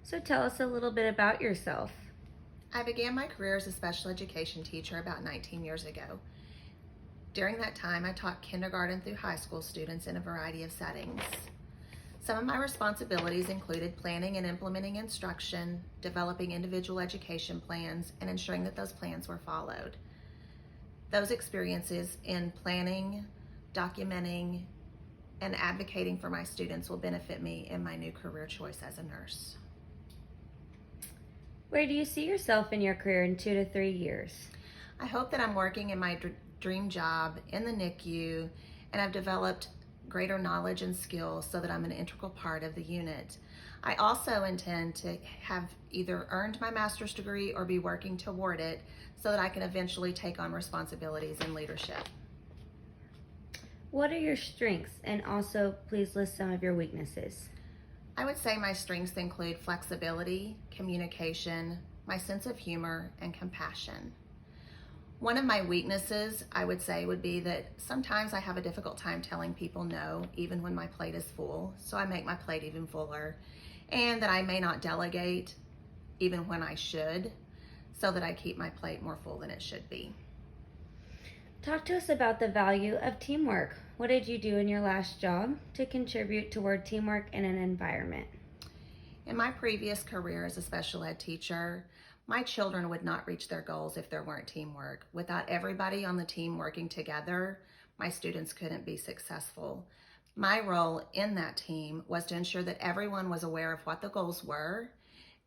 So tell us a little bit about yourself. I began my career as a special education teacher about 19 years ago. During that time, I taught kindergarten through high school students in a variety of settings. Some of my responsibilities included planning and implementing instruction, developing individual education plans, and ensuring that those plans were followed. Those experiences in planning, documenting, and advocating for my students will benefit me in my new career choice as a nurse. Where do you see yourself in your career in 2 to 3 years? I hope that I'm working in my dream job in the NICU, and I've developed greater knowledge and skills so that I'm an integral part of the unit. I also intend to have either earned my master's degree or be working toward it so that I can eventually take on responsibilities in leadership. What are your strengths? And also, please list some of your weaknesses. I would say my strengths include flexibility, communication, my sense of humor, and compassion. One of my weaknesses, I would say, would be that sometimes I have a difficult time telling people no, even when my plate is full, so I make my plate even fuller, and that I may not delegate even when I should, so that I keep my plate more full than it should be. Talk to us about the value of teamwork. What did you do in your last job to contribute toward teamwork in an environment? In my previous career as a special ed teacher, my children would not reach their goals if there weren't teamwork. Without everybody on the team working together, my students couldn't be successful. My role in that team was to ensure that everyone was aware of what the goals were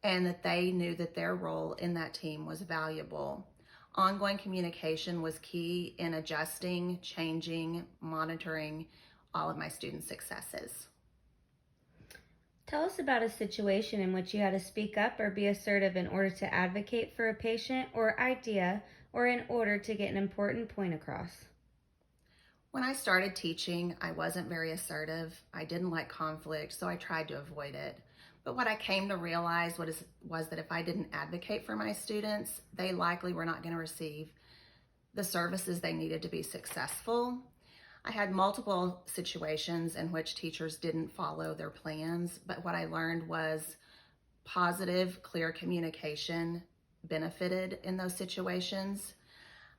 and that they knew that their role in that team was valuable. Ongoing communication was key in adjusting, changing, monitoring all of my students' successes. Tell us about a situation in which you had to speak up or be assertive in order to advocate for a patient or idea or in order to get an important point across. When I started teaching, I wasn't very assertive. I didn't like conflict, so I tried to avoid it. But what I came to realize was that if I didn't advocate for my students, they likely were not going to receive the services they needed to be successful. I had multiple situations in which teachers didn't follow their plans, but what I learned was positive, clear communication benefited in those situations.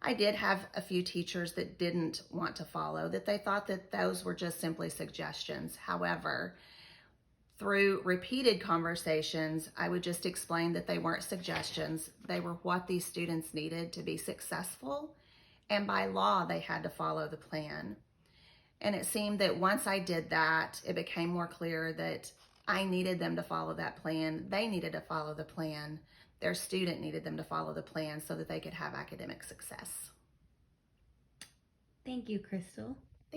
I did have a few teachers that didn't want to follow, that they thought that those were just simply suggestions. However, through repeated conversations, I would just explain that they weren't suggestions. They were what these students needed to be successful, and by law, they had to follow the plan. And it seemed that once I did that, it became more clear that I needed them to follow that plan. They needed to follow the plan. Their student needed them to follow the plan so that they could have academic success. Thank you, Kristal.